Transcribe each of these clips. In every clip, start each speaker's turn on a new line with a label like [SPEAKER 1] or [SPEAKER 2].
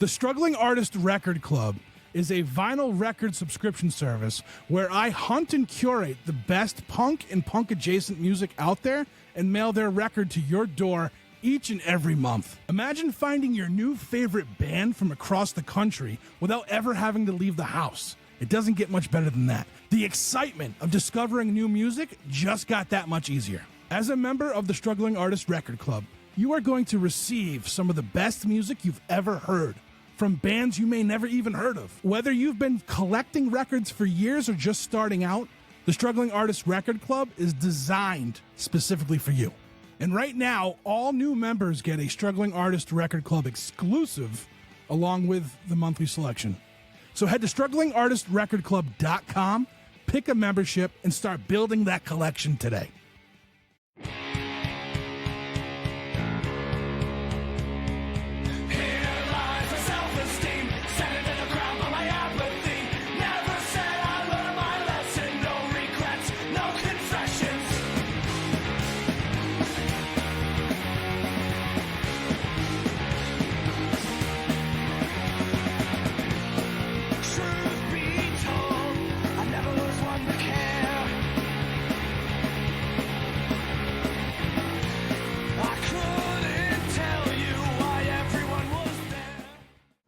[SPEAKER 1] The Struggling Artist Record Club is a vinyl record subscription service where I hunt and curate the best punk and punk-adjacent music out there and mail their record to your door each and every month. Imagine finding your new favorite band from across the country without ever having to leave the house. It doesn't get much better than that. The excitement of discovering new music just got that much easier. As a member of the Struggling Artist Record Club, you are going to receive some of the best music you've ever heard from bands you may never even heard of. Whether you've been collecting records for years or just starting out, the Struggling Artist Record Club is designed specifically for you. And right now, all new members get a Struggling Artist Record Club exclusive along with the monthly selection. So head to StrugglingArtistRecordClub.com, pick a membership, and start building that collection today.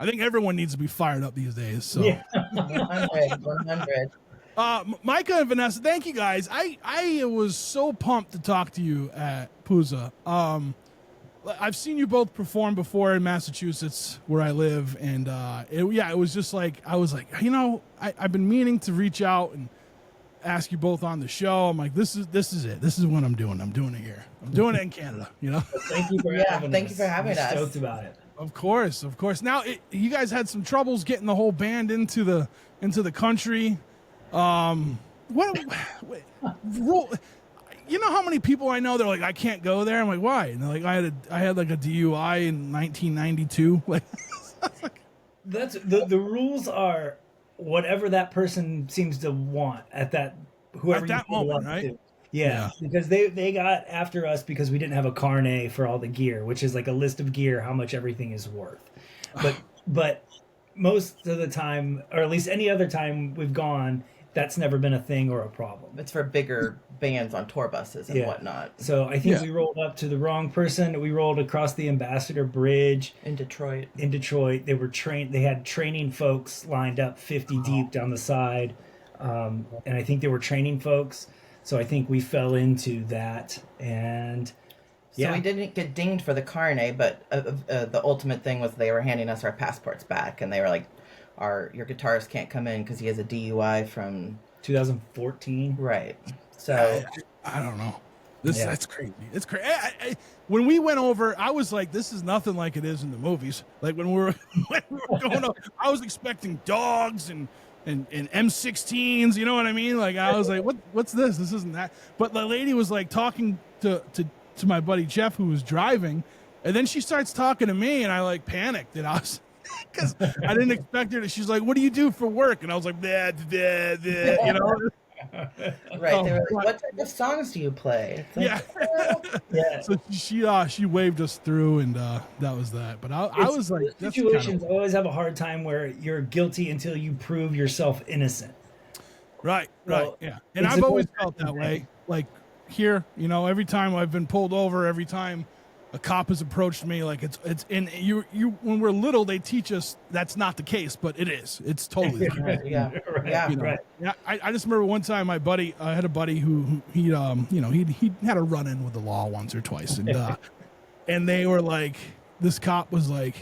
[SPEAKER 1] I think everyone needs to be fired up these days. So,
[SPEAKER 2] yeah.
[SPEAKER 3] 100.
[SPEAKER 1] Micah and Vanessa, thank you guys. I was so pumped to talk to you at Pooza. I've seen you both perform before in Massachusetts, where I live, and it was just like I was like, I've been meaning to reach out and ask you both on the show. I'm like, this is it. This is what I'm doing. I'm doing it here. I'm doing it in Canada.
[SPEAKER 2] Thank you for having us.
[SPEAKER 3] Thank you for having us.
[SPEAKER 2] Stoked about it.
[SPEAKER 1] Of course. Now, you guys had some troubles getting the whole band into the country. Rule? You know how many people I know? They're like, I can't go there. I'm like, why? And they're like, I had like a DUI in 1992. Like,
[SPEAKER 2] that's the rules are whatever that person seems to want at that whoever
[SPEAKER 1] at that
[SPEAKER 2] you
[SPEAKER 1] moment, right?
[SPEAKER 2] To. Yeah, because they got after us because we didn't have a carnet for all the gear, which is like a list of gear, how much everything is worth. But most of the time, or at least any other time we've gone, that's never been a thing or a problem.
[SPEAKER 3] It's for bigger bands on tour buses and whatnot.
[SPEAKER 2] So I think we rolled up to the wrong person. We rolled across the Ambassador Bridge
[SPEAKER 3] in Detroit.
[SPEAKER 2] They were trained. They had training folks lined up 50 deep down the side, and I think they were training folks. So I think we fell into that, and
[SPEAKER 3] so we didn't get dinged for the carnet, but the ultimate thing was they were handing us our passports back, and they were like, your guitarist can't come in because he has a DUI from
[SPEAKER 2] 2014.
[SPEAKER 3] Right. So
[SPEAKER 1] I don't know. That's crazy. It's crazy. When we went over, I was like, this is nothing like it is in the movies. Like when we were going up, I was expecting dogs and M16s, you know what I mean? Like I was like, what's this? This isn't that. But the lady was like talking to my buddy Jeff, who was driving, and then she starts talking to me, and I like panicked, and I was because I didn't expect her to. She's like, "What do you do for work?" And I was like, "Blah, blah, blah," you know.
[SPEAKER 3] Right. They were like, what type of songs do you play? It's like,
[SPEAKER 1] So she waved us through, and that was that. But I was like,
[SPEAKER 2] situations always have a hard time where you're guilty until you prove yourself innocent.
[SPEAKER 1] Right. Yeah. And I've always felt that way. Like here, every time I've been pulled over, every time a cop has approached me, like it's and you when we're little, they teach us that's not the case, but it is. It's totally the case.
[SPEAKER 2] Right.
[SPEAKER 1] Yeah. I just remember one time I had a buddy who he had a run in with the law once or twice, and they were like, this cop was like,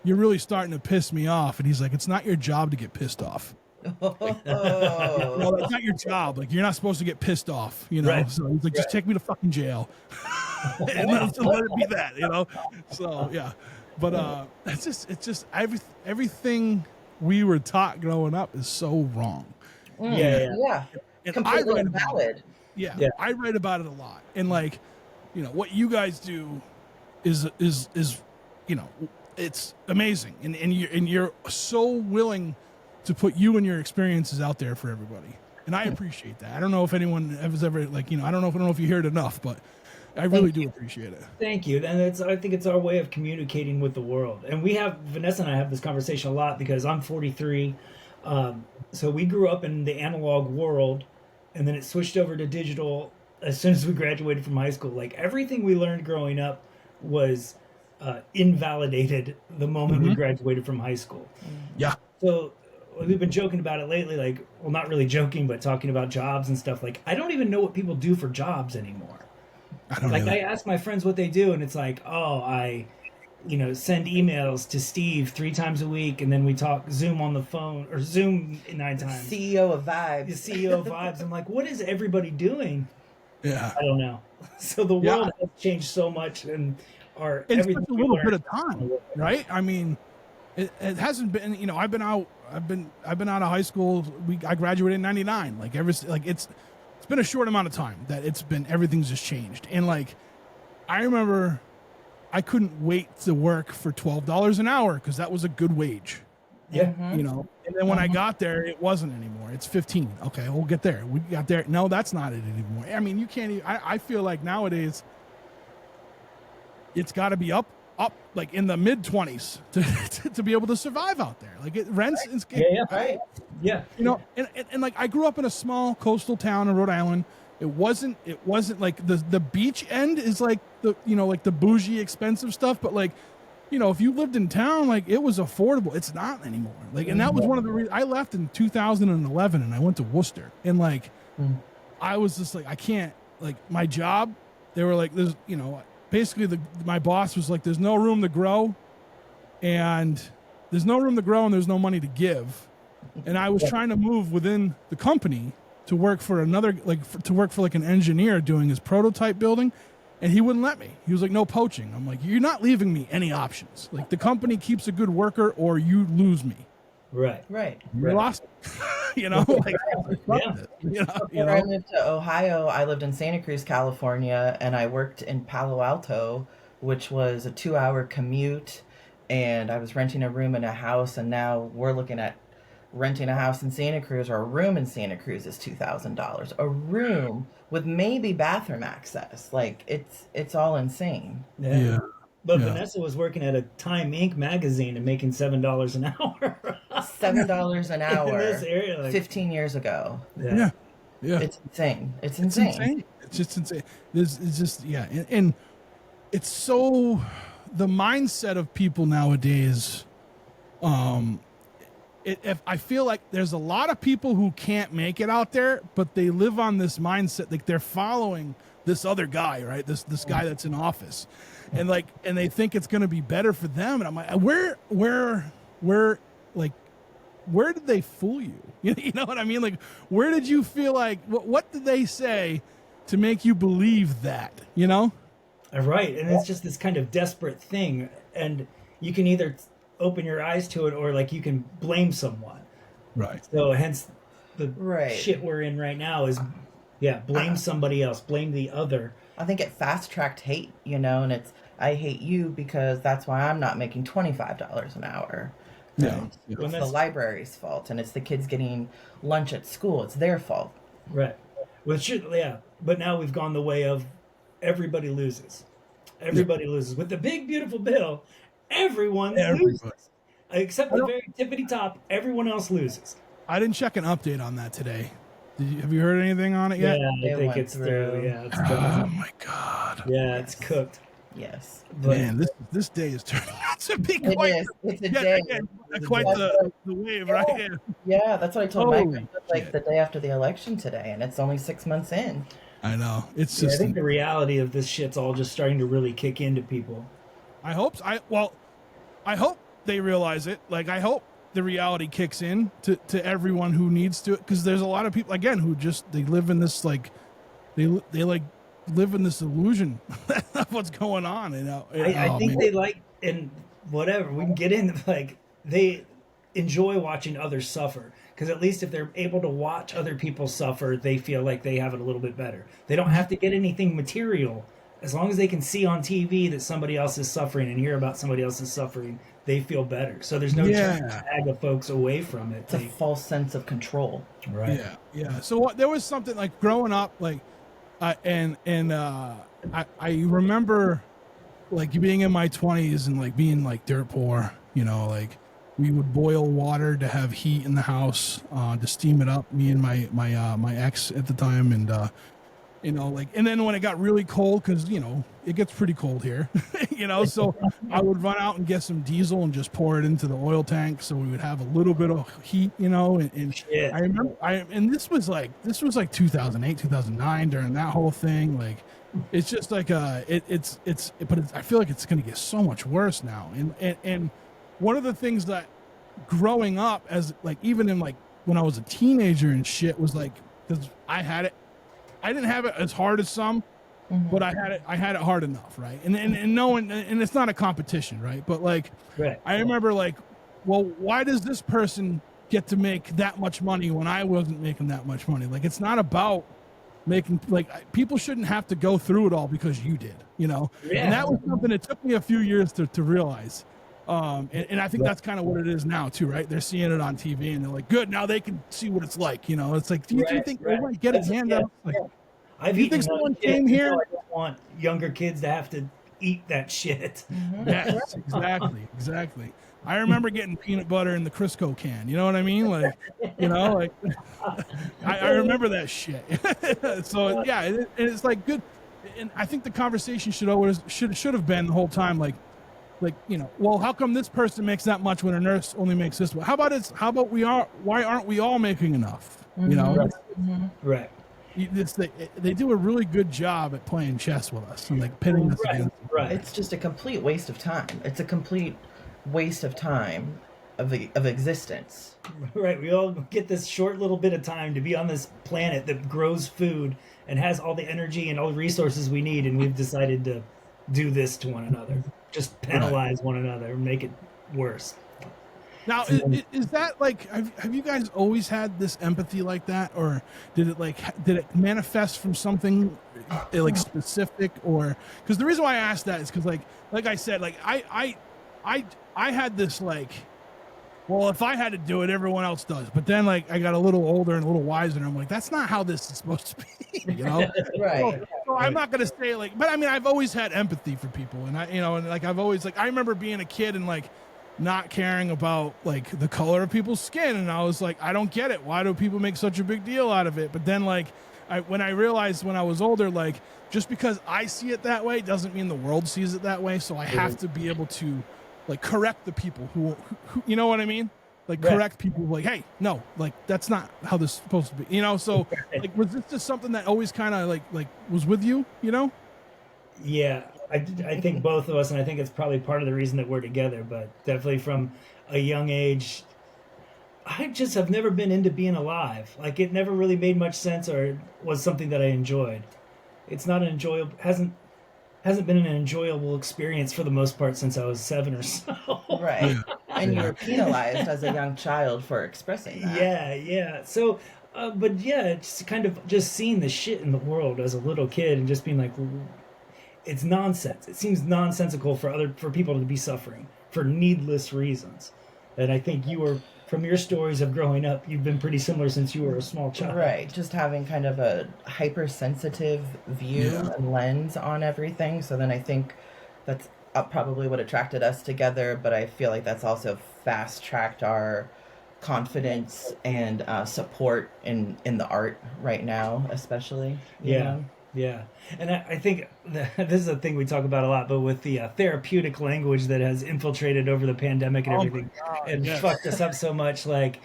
[SPEAKER 1] "You're really starting to piss me off," and he's like, "It's not your job to get pissed off." No, that's not your job. Like, you're not supposed to get pissed off,
[SPEAKER 2] Right.
[SPEAKER 1] So he's like, just take me to fucking jail, and let it be that, So yeah, but it's just everything we were taught growing up is so wrong.
[SPEAKER 3] Yeah.
[SPEAKER 1] And
[SPEAKER 3] completely invalid.
[SPEAKER 1] I write about it a lot, and like, what you guys do is it's amazing, and you're so willing to put you and your experiences out there for everybody. And I appreciate that. I don't know if anyone has ever, I don't know if you hear it enough, but I really do appreciate it.
[SPEAKER 2] Thank you. And I think it's our way of communicating with the world. And Vanessa and I have this conversation a lot because I'm 43. So we grew up in the analog world, and then it switched over to digital as soon as we graduated from high school. Like everything we learned growing up was invalidated the moment we graduated from high school.
[SPEAKER 1] Yeah.
[SPEAKER 2] So we've been joking about it lately, like, well, not really joking, but talking about jobs and stuff. Like, I don't even know what people do for jobs anymore.
[SPEAKER 1] I don't
[SPEAKER 2] Like,
[SPEAKER 1] know.
[SPEAKER 2] I ask my friends what they do, and it's like, oh, I send emails to Steve 3 times a week, and then we talk Zoom on the phone, or Zoom 9 times.
[SPEAKER 3] CEO of Vibes.
[SPEAKER 2] The CEO of Vibes. I'm like, what is everybody doing?
[SPEAKER 1] Yeah.
[SPEAKER 2] I don't know. So the world has changed so much, and
[SPEAKER 1] in such a little bit of time, right? I mean, it hasn't been. I've been out of high school. I graduated in '99. Like it's been a short amount of time that everything's just changed. And like, I remember I couldn't wait to work for $12 an hour because that was a good wage.
[SPEAKER 2] Yeah.
[SPEAKER 1] And then when I got there, it wasn't anymore. It's 15. Okay, we'll get there. We got there. No, that's not it anymore. I mean, you can't even, I feel like nowadays it's got to be up like in the mid 20s to be able to survive out there. Like rents.
[SPEAKER 3] Right.
[SPEAKER 2] Yeah.
[SPEAKER 1] And like I grew up in a small coastal town in Rhode Island. It wasn't like the beach end is like like the bougie expensive stuff, but like, if you lived in town, like it was affordable. It's not anymore. Like, and that was one of the reasons I left in 2011 and I went to Worcester, and like, I was just like, I can't, like my job, they were like, there's, basically my boss was like, there's no room to grow and there's no money to give. And I was trying to move within the company to work for another, to work for like an engineer doing his prototype building. And he wouldn't let me. He was like, no poaching. I'm like, you're not leaving me any options. Like the company keeps a good worker or you lose me.
[SPEAKER 2] Right.
[SPEAKER 1] You lost it. Like,
[SPEAKER 3] When I moved to Ohio, I lived in Santa Cruz, California, and I worked in Palo Alto, which was a 2-hour commute. And I was renting a room in a house, and now we're looking at renting a house in Santa Cruz, or a room in Santa Cruz is $2,000. A room with maybe bathroom access. Like it's all insane.
[SPEAKER 1] Yeah.
[SPEAKER 2] But Vanessa was working at a Time Inc. magazine and making $7 an hour.
[SPEAKER 3] $7 an hour.
[SPEAKER 2] In this area, like,
[SPEAKER 3] 15 years ago.
[SPEAKER 1] Yeah.
[SPEAKER 3] It's insane. It's insane.
[SPEAKER 1] It's just insane. It's just and it's so the mindset of people nowadays. If I feel like there's a lot of people who can't make it out there, but they live on this mindset, like they're following this other guy, right? This guy that's in office, and they think it's going to be better for them. And I'm like, where did they fool you? You know what I mean? Like, where did you feel like what did they say to make you believe that?
[SPEAKER 2] Right, and it's just this kind of desperate thing, and you can either open your eyes to it or like you can blame someone.
[SPEAKER 1] Right.
[SPEAKER 2] So hence the shit we're in right now is blame somebody else, blame the other.
[SPEAKER 3] I think it fast-tracked hate, and it's I hate you because that's why I'm not making $25 an hour.
[SPEAKER 1] Yeah.
[SPEAKER 3] It's the library's fault, and it's the kids getting lunch at school. It's their fault.
[SPEAKER 2] Right. But now we've gone the way of everybody loses. Everybody loses. With the big beautiful bill, everyone loses. Except the very tippity top, everyone else loses.
[SPEAKER 1] I didn't check an update on that today. Have you heard anything on it yet?
[SPEAKER 2] Yeah, I think it's through. Yeah, it's done.
[SPEAKER 1] Oh my god.
[SPEAKER 2] Yeah, it's cooked.
[SPEAKER 3] Yes.
[SPEAKER 2] But,
[SPEAKER 1] man, this day is turning out to be quite.
[SPEAKER 3] It's a day.
[SPEAKER 1] Quite the wave, right?
[SPEAKER 3] Yeah, that's what I told Micah. Like the day after the election today, and it's only 6 months in.
[SPEAKER 1] I know. It's just.
[SPEAKER 2] I think the reality of this shit's all just starting to really kick into people.
[SPEAKER 1] I hope. I hope they realize it. Like, I hope the reality kicks in to everyone who needs to, because there's a lot of people again who just they live in this like they live in this illusion of what's going on.
[SPEAKER 2] I think they like, and whatever we can get into, like they enjoy watching others suffer, because at least if they're able to watch other people suffer, they feel like they have it a little bit better. They don't have to get anything material. As long as they can see on TV that somebody else is suffering and hear about somebody else's suffering, they feel better. So there's no chance to drag the folks away from it.
[SPEAKER 3] It's a false sense of control.
[SPEAKER 2] Right.
[SPEAKER 1] Yeah. So there was something like growing up, like, and I remember like being in my 20s and like being like dirt poor, like we would boil water to have heat in the house, to steam it up, me and my ex at the time. And like, and then when it got really cold, because it gets pretty cold here, so I would run out and get some diesel and just pour it into the oil tank, so we would have a little bit of heat, and I remember and this was like 2008, 2009, during that whole thing. Like, it's just like but I feel like it's going to get so much worse now. And one of the things that growing up, as like, even in like when I was a teenager and shit, was like, because I didn't have it as hard as some, but I had it hard enough, right? And no one, and it's not a competition, right? But like, I remember like, well, why does this person get to make that much money when I wasn't making that much money? Like, it's not about making, like, people shouldn't have to go through it all because you did, And that was something that took me a few years to realize. And I think that's kind of what it is now too, right? They're seeing it on TV and they're like, good, now they can see what it's like, It's like, do you think they might get a hand up? Like,
[SPEAKER 2] I've
[SPEAKER 1] you think someone came here?
[SPEAKER 2] I don't want younger kids to have to eat that shit.
[SPEAKER 1] Yes, exactly. I remember getting peanut butter in the Crisco can. You know what I mean? Like, like I remember that shit. So yeah, it's like good. And I think the conversation should have been the whole time like, well, how come this person makes that much when a nurse only makes this much? How about why aren't we all making enough?
[SPEAKER 2] Right.
[SPEAKER 1] They do a really good job at playing chess with us and like pitting us against.
[SPEAKER 2] Right.
[SPEAKER 3] It's just a complete waste of time. It's a complete waste of time of existence.
[SPEAKER 2] Right. We all get this short little bit of time to be on this planet that grows food and has all the energy and all the resources we need, and we've decided to do this to one another. Just penalize one another and make it worse.
[SPEAKER 1] Now, is that like, have you guys always had this empathy like that, or did it manifest from something like specific? Or because the reason why I asked that is because like I said, like I had this like, well, if I had to do it, everyone else does. But then like I got a little older and a little wiser, and I'm like, that's not how this is supposed to be,
[SPEAKER 3] Right.
[SPEAKER 1] So I'm not gonna say like, but I mean, I've always had empathy for people, and and like I've always like, I remember being a kid and like not caring about like the color of people's skin, and I was like, I don't get it. Why do people make such a big deal out of it? But then like when I realized when I was older, like just because I see it that way doesn't mean the world sees it that way. So I have to be able to like correct the people who you know what I mean? Like correct people like, hey, no, like that's not how this is supposed to be. So like, was this just something that always kind of like was with you?
[SPEAKER 2] Yeah. I think both of us, and I think it's probably part of the reason that we're together, but definitely from a young age, I just have never been into being alive. Like, it never really made much sense or was something that I enjoyed. It's not an enjoyable, hasn't been an enjoyable experience for the most part since I was 7 or so.
[SPEAKER 3] Right. And you were penalized as a young child for expressing that.
[SPEAKER 2] Yeah. So, but yeah, it's kind of just seeing the shit in the world as a little kid and just being like, it's nonsense. It seems nonsensical for people to be suffering for needless reasons. And I think from your stories of growing up, you've been pretty similar since you were a small child.
[SPEAKER 3] Right. Just having kind of a hypersensitive view and lens on everything. So then I think that's probably what attracted us together. But I feel like that's also fast-tracked our confidence and support in the art right now, especially. You know?
[SPEAKER 2] Yeah. And I think this is a thing we talk about a lot, but with the therapeutic language that has infiltrated over the pandemic and everything and fucked us up so much, like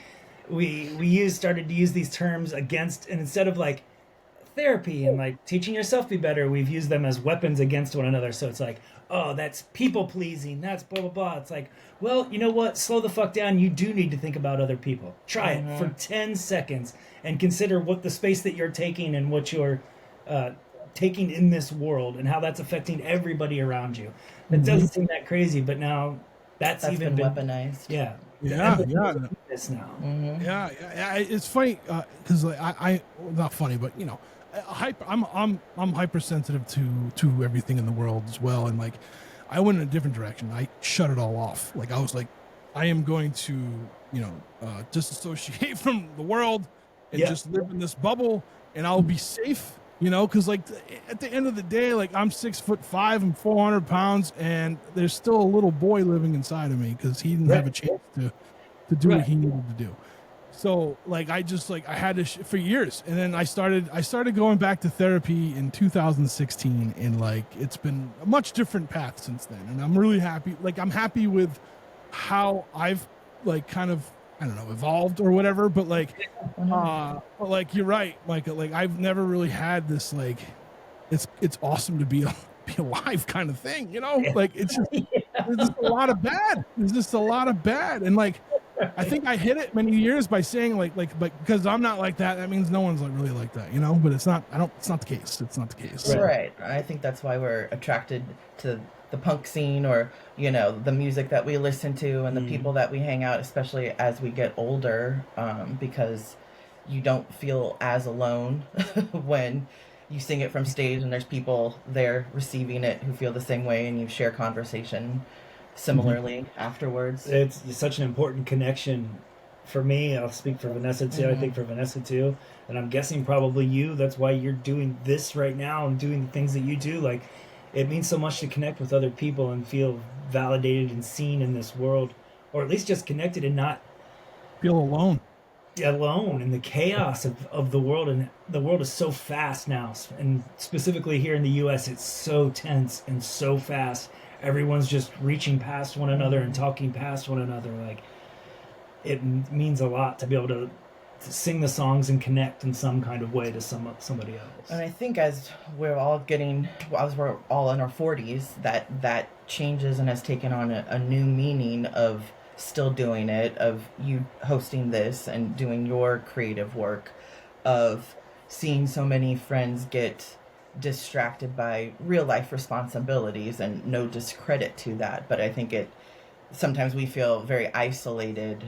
[SPEAKER 2] we started to use these terms against, and instead of like therapy and like teaching yourself to be better, we've used them as weapons against one another. So it's like, oh, that's people pleasing, that's blah blah blah. It's like, well, you know what, slow the fuck down. You do need to think about other people. Try it for 10 seconds and consider what the space that you're taking and what you're taking in this world and how that's affecting everybody around you. It doesn't seem that crazy, but now that's even been
[SPEAKER 3] weaponized.
[SPEAKER 1] Yeah.
[SPEAKER 2] This now.
[SPEAKER 1] Yeah. It's funny because like I not funny, but I'm hypersensitive to everything in the world as well, and like I went in a different direction. I shut it all off. Like I was like, I am going to disassociate from the world and just live in this bubble, and I'll be safe You know, because like at the end of the day, like I'm 6'5" and 400 pounds, and there's still a little boy living inside of me because he didn't have a chance to do what he needed to do. So like I just like I had to for years, and then I started going back to therapy in 2016, and like it's been a much different path since then, and I'm really happy. Like I'm happy with how I've like kind of, I don't know, evolved or whatever, but like you're right, Micah. Like I've never really had this like it's awesome to be alive kind of thing, you know? Like it's just there's just a lot of bad. There's just a lot of bad, and like I think I hit it many years by saying like because I'm not like that. That means no one's like really like that, you know. But it's not. It's not the case. It's not the case.
[SPEAKER 3] Right. I think that's why we're attracted to the punk scene, or you know, the music that we listen to and the people that we hang out, especially as we get older, because you don't feel as alone when you sing it from stage and there's people there receiving it who feel the same way, and you share conversation similarly afterwards.
[SPEAKER 2] It's such an important connection for me. I'll speak for Vanessa too. I think for Vanessa too, and I'm guessing probably you. That's why you're doing this right now and doing the things that you do. Like, it means so much to connect with other people and feel validated and seen in this world, or at least just connected and not
[SPEAKER 1] feel alone
[SPEAKER 2] in the chaos of the world. And the world is so fast now, and specifically here in the US, it's so tense and so fast. Everyone's just reaching past one another and talking past one another. Like, it means a lot to be able to sing the songs and connect in some kind of way to somebody else.
[SPEAKER 3] And I think as we're all in our 40s, that changes and has taken on a new meaning of still doing it, of you hosting this and doing your creative work, of seeing so many friends get distracted by real life responsibilities, and no discredit to that, but I think sometimes we feel very isolated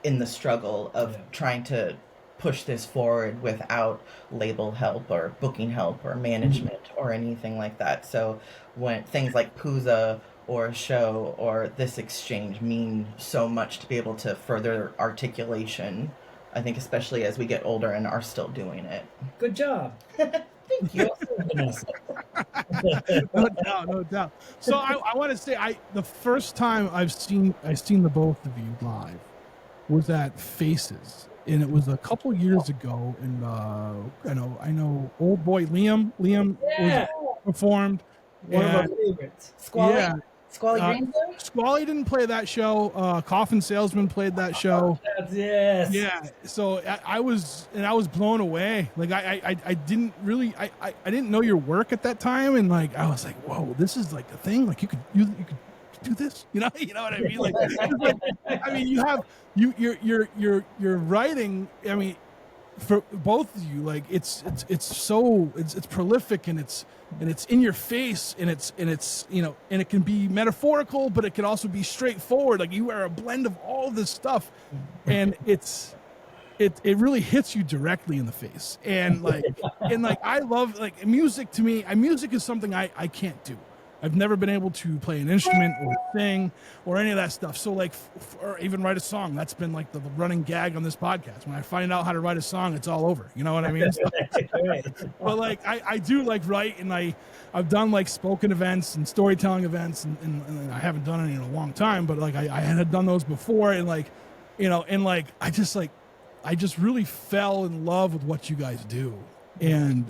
[SPEAKER 3] in the struggle of trying to push this forward without label help or booking help or management or anything like that. So when things like Puza or a show or this exchange mean so much to be able to further articulation, I think especially as we get older and are still doing it.
[SPEAKER 2] Good job.
[SPEAKER 3] Thank you.
[SPEAKER 1] No doubt. So I want to say, the first time I've seen the both of you live was at Faces, and it was a couple years ago. And I know old boy Liam was performed.
[SPEAKER 2] One of our favorites.
[SPEAKER 3] Squally Greenville?
[SPEAKER 1] Squally didn't play that show. Coffin Salesman played that show.
[SPEAKER 2] Yes.
[SPEAKER 1] Yeah. So I was blown away. Like I didn't really I didn't know your work at that time, and like I was like, whoa, this is like a thing. Like you could do this. You know what I mean? Like I mean, you have you're writing. I mean, for both of you, like it's prolific, and it's in your face, and it's you know, and it can be metaphorical, but it can also be straightforward. Like you are a blend of all this stuff, and it really hits you directly in the face. And like I love, like, music. To me, music is something I can't do. I've never been able to play an instrument or sing or any of that stuff. So like, or even write a song. That's been like the running gag on this podcast. When I find out how to write a song, it's all over. You know what I mean? But like, I do like write, and I've done like spoken events and storytelling events, and I haven't done any in a long time, but like I had done those before, and like, you know, and like, I just really fell in love with what you guys do. And,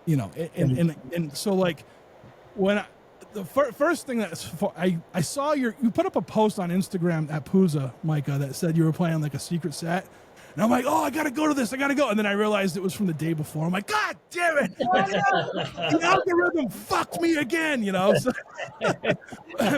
[SPEAKER 1] you know, and so like when the first thing I saw you put up a post on Instagram at Puza, Micah, that said you were playing like a secret set. And I'm like, oh, I got to go to this. I got to go. And then I realized it was from the day before. I'm like, God damn it. The algorithm fucked me again, you know? So,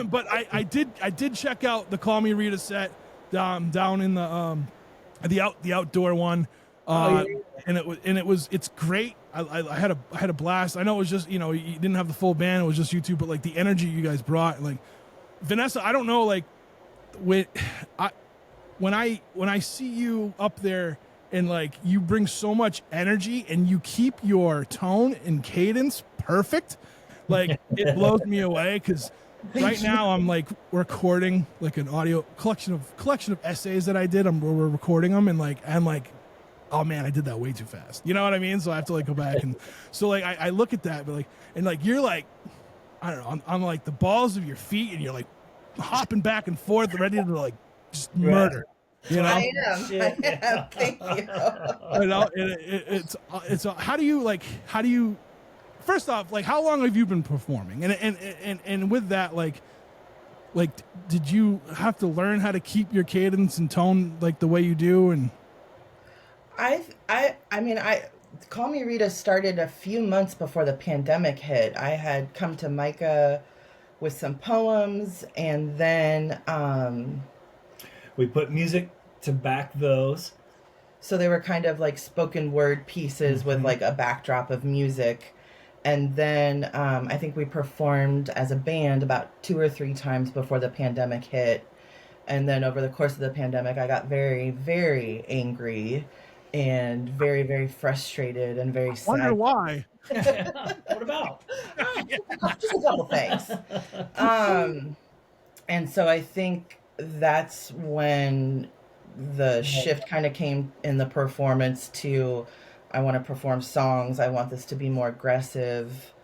[SPEAKER 1] but I did check out the Call Me Rita set down in the outdoor one. And it's great. I had a blast. I know it was just, you know, you didn't have the full band. It was just you two, but like the energy you guys brought, and like Vanessa, I don't know, like when I see you up there, and like you bring so much energy, and you keep your tone and cadence perfect, like it blows me away. Because right now I'm like recording like an audio collection of essays that I did. We're recording them, and like I'm like, oh man, I did that way too fast. You know what I mean? So I have to like go back and so like I look at that, but like and like you're like I don't know, on like the balls of your feet, and you're like hopping back and forth, ready to like just murder. You know?
[SPEAKER 3] I am. Thank you.
[SPEAKER 1] You know, it's how do you first off, like how long have you been performing? And with that, like did you have to learn how to keep your cadence and tone like the way you do? And
[SPEAKER 3] I Call Me Rita started a few months before the pandemic hit. I had come to Micah with some poems, and then
[SPEAKER 2] we put music to back those.
[SPEAKER 3] So they were kind of like spoken word pieces with like a backdrop of music. And then I think we performed as a band about 2 or 3 times before the pandemic hit. And then over the course of the pandemic, I got very, very angry and very, very frustrated and very sad.
[SPEAKER 1] Wonder why.
[SPEAKER 2] What about?
[SPEAKER 3] Just a couple things. And so I think that's when the shift kind of came in the performance to, I want to perform songs. I want this to be more aggressive.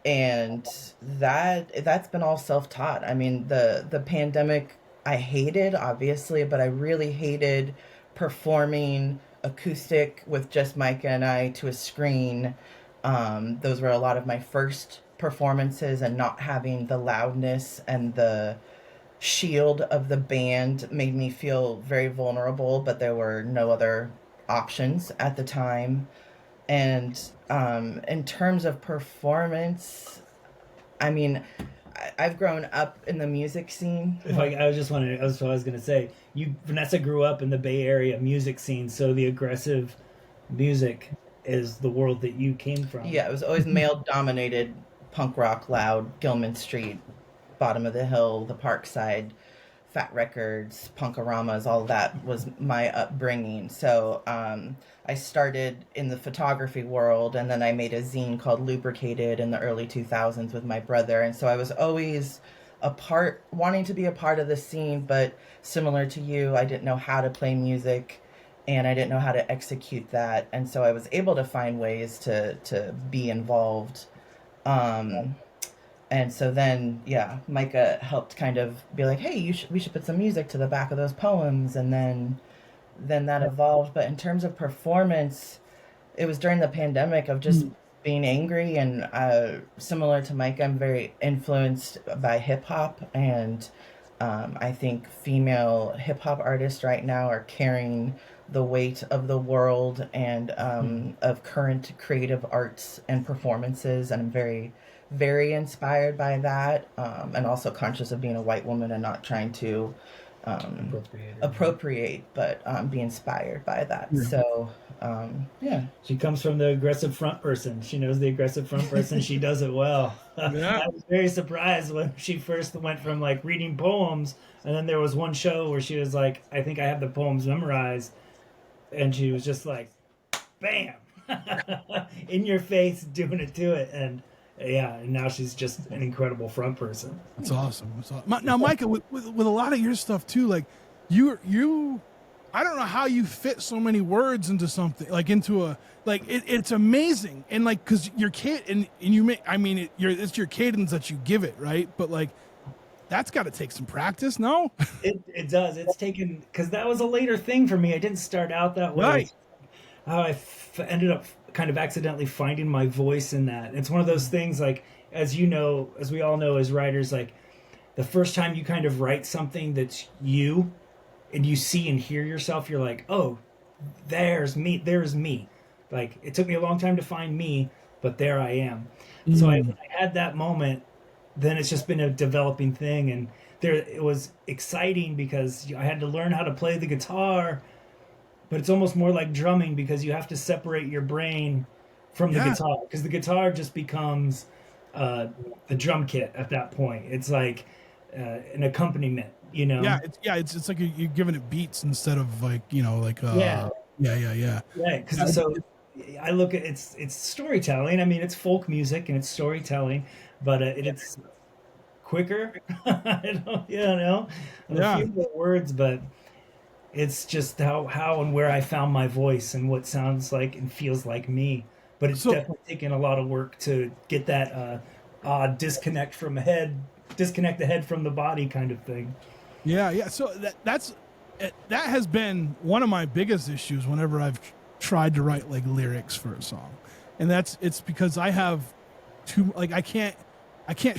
[SPEAKER 3] And that's been all self-taught. I mean, the pandemic I hated, obviously, but I really hated performing acoustic with just Micah and I to a screen. Those were a lot of my first performances, and not having the loudness and the shield of the band made me feel very vulnerable, but there were no other options at the time. And in terms of performance, I mean, I've grown up in the music scene.
[SPEAKER 2] I was just wondering, that's what I was going to say. Vanessa grew up in the Bay Area music scene, so the aggressive music is the world that you came from.
[SPEAKER 3] Yeah, it was always male-dominated, punk rock, loud, Gilman Street, Bottom of the Hill, the Parkside, Fat Records, Punkaramas, all that was my upbringing. So I started in the photography world, and then I made a zine called Lubricated in the early 2000s with my brother. And so I was always wanting to be a part of the scene, but similar to you, I didn't know how to play music, and I didn't know how to execute that. And so I was able to find ways to be involved. And so then, yeah, Micah helped kind of be like, hey, we should put some music to the back of those poems. And then that evolved. But in terms of performance, it was during the pandemic of just being angry. And similar to Micah, I'm very influenced by hip hop. And I think female hip hop artists right now are carrying the weight of the world and of current creative arts and performances. And I'm very, very inspired by that, and also conscious of being a white woman and not trying to appropriate, but be inspired by that. Yeah. So, yeah.
[SPEAKER 2] She comes from the aggressive front person. She knows the aggressive front person. She does it well. Yeah. I was very surprised when she first went from like reading poems, and then there was one show where she was like, I think I have the poems memorized, and she was just like, bam, in your face, doing it to it. And yeah, and now she's just an incredible front person.
[SPEAKER 1] That's awesome. Now, Micah, with a lot of your stuff too, like you, I don't know how you fit so many words into something, like into a, like it's amazing. And like, cause your and you make, I mean, it's your cadence that you give it, right? But like, that's got to take some practice, no?
[SPEAKER 2] It does. It's taken, cause that was a later thing for me. I didn't start out that way.
[SPEAKER 1] Right.
[SPEAKER 2] How I ended up kind of accidentally finding my voice in that. It's one of those things, like, as you know, as we all know as writers, like the first time you kind of write something that's you and you see and hear yourself, you're like, oh, there's me. Like, it took me a long time to find me, but there I am. So I had that moment. Then it's just been a developing thing. And it was exciting because I had to learn how to play the guitar. But it's almost more like drumming because you have to separate your brain from the guitar, because the guitar just becomes the drum kit at that point. It's like an accompaniment, you know?
[SPEAKER 1] It's like you're giving it beats instead of like, like
[SPEAKER 2] yeah.
[SPEAKER 1] Right,
[SPEAKER 2] because so I look at it's storytelling. I mean, it's folk music and it's storytelling, but it's quicker. A few more words, but It's just how and where I found my voice and what sounds like and feels like me. But it's definitely taken a lot of work to get that disconnect the head from the body kind of thing.
[SPEAKER 1] Yeah. So that has been one of my biggest issues whenever I've tried to write like lyrics for a song, and it's because I have too, like, I can't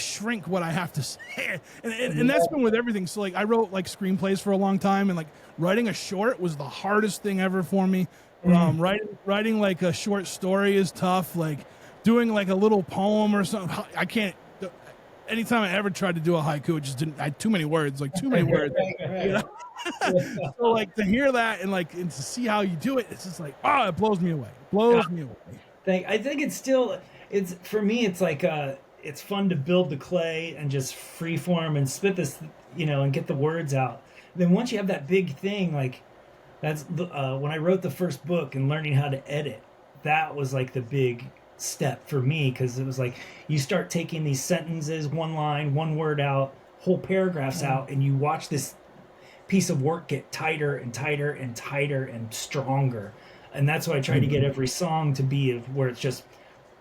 [SPEAKER 1] shrink what I have to say, and that's been with everything. So like I wrote like screenplays for a long time, and like writing a short was the hardest thing ever for me. Writing like a short story is tough. Like doing like a little poem or something, I can't. Anytime I ever tried to do a haiku, it just didn't. I had too many words.
[SPEAKER 3] Right.
[SPEAKER 1] You know? So like to hear that and to see how you do it, it's just like, it blows me away.
[SPEAKER 2] I think it's for me. It's like it's fun to build the clay and just free form and spit this, and get the words out. Then once you have that big thing, like that's when I wrote the first book and learning how to edit. That was like the big step for me, because it was like you start taking these sentences, one line, one word out, whole paragraphs out, and you watch this piece of work get tighter and tighter and tighter and stronger. And that's why I try to get every song to be where it's just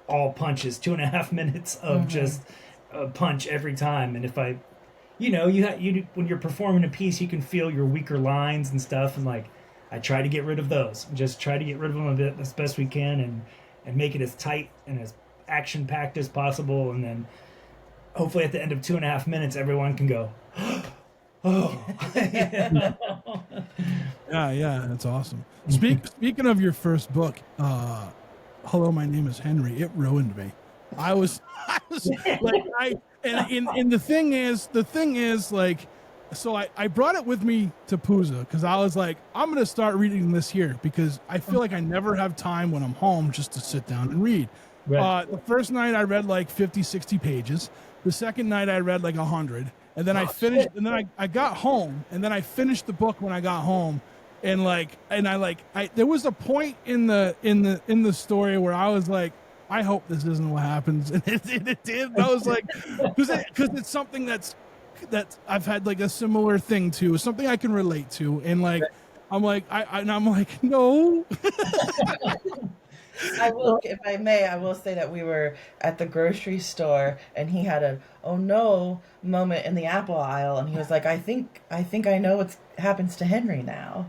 [SPEAKER 2] all punches, 2.5 minutes of just a punch every time. And if I, you when you're performing a piece, you can feel your weaker lines and stuff, and like I try to get rid of those, just try to get rid of them a bit as best we can, and make it as tight and as action packed as possible. And then hopefully at the end of 2.5 minutes, everyone can go, oh.
[SPEAKER 1] Yeah, that's awesome. Speaking of your first book, Hello, My Name is Henry, it ruined me. I was like, and the thing is like, so I brought it with me to Puza because I was like, I'm going to start reading this here because I feel like I never have time when I'm home just to sit down and read. Right. The first night I read like 50, 60 pages. The second night I read like 100. And then I finished, and then I got home, and then I finished the book when I got home. And there was a point in the story where I was like, I hope this isn't what happens. And it did. I was like, because it's something that I've had like a similar thing to, something I can relate to. And like, I'm like, no.
[SPEAKER 3] I will, if I may, I will say that we were at the grocery store and he had a oh no moment in the apple aisle, and he was like, I think I know what happens to Henry now.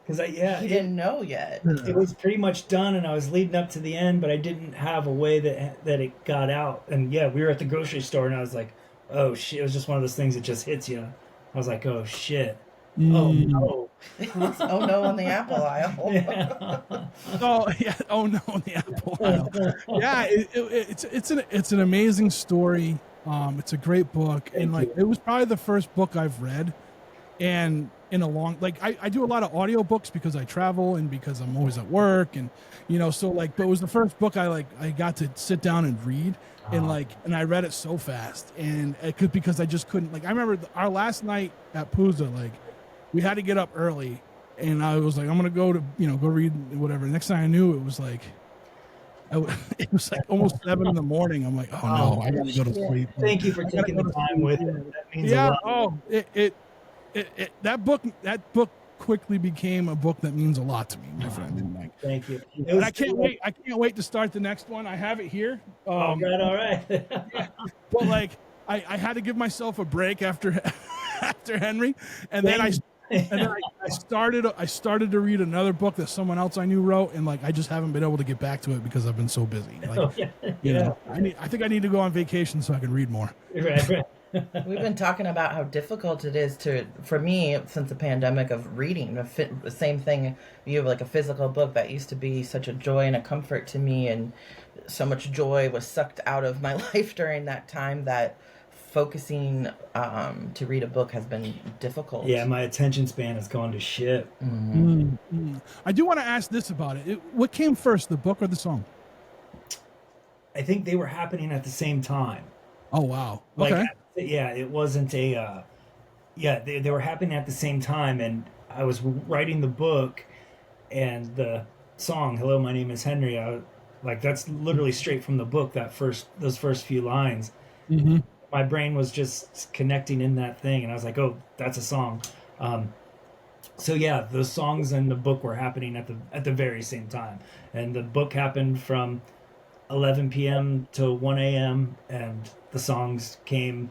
[SPEAKER 2] Because
[SPEAKER 3] he didn't know yet.
[SPEAKER 2] It was pretty much done, and I was leading up to the end, but I didn't have a way that it got out. And yeah, we were at the grocery store, and I was like, oh shit! It was just one of those things that just hits you. I was like, oh shit! Oh no!
[SPEAKER 3] Oh no on the apple aisle.
[SPEAKER 2] Yeah.
[SPEAKER 1] Oh no on the apple aisle. Yeah, it's an amazing story. It's a great book, and like it was probably the first book I've read, and in a long, like I do a lot of audiobooks because I travel and because I'm always at work, and so like, but it was the first book I got to sit down and read, and I read it so fast, and because I just couldn't, like, I remember our last night at Puza, like we had to get up early, and I was like, I'm gonna go to go read whatever. Next thing I knew, it was like almost 7 in the morning. I'm like, oh no, I gotta go to sleep.
[SPEAKER 2] Thank you for taking the time with it. That means a lot.
[SPEAKER 1] That book quickly became a book that means a lot to me, my friend. And like,
[SPEAKER 2] thank you.
[SPEAKER 1] And I can't wait to start the next one. I have it here.
[SPEAKER 2] All right.
[SPEAKER 1] Yeah, but like, I had to give myself a break after Henry, and then I started to read another book that someone else I knew wrote, and like I just haven't been able to get back to it because I've been so busy. Like, I think I need to go on vacation so I can read more.
[SPEAKER 2] Right.
[SPEAKER 3] We've been talking about how difficult it is for me since the pandemic of reading. The same thing, you have like a physical book that used to be such a joy and a comfort to me, and so much joy was sucked out of my life during that time that focusing to read a book has been difficult.
[SPEAKER 2] Yeah, my attention span has gone to shit.
[SPEAKER 1] I do want to ask this about it. What came first, the book or the song?
[SPEAKER 2] I think they were happening at the same time.
[SPEAKER 1] Oh, wow. Okay.
[SPEAKER 2] It wasn't a... they were happening at the same time, and I was writing the book, and the song, Hello, My Name is Henry, that's literally straight from the book, those first few lines.
[SPEAKER 1] Mm-hmm.
[SPEAKER 2] My brain was just connecting in that thing, and I was like, oh, that's a song. So yeah, the songs and the book were happening at the very same time, and the book happened from 11 p.m. to 1 a.m. and the songs came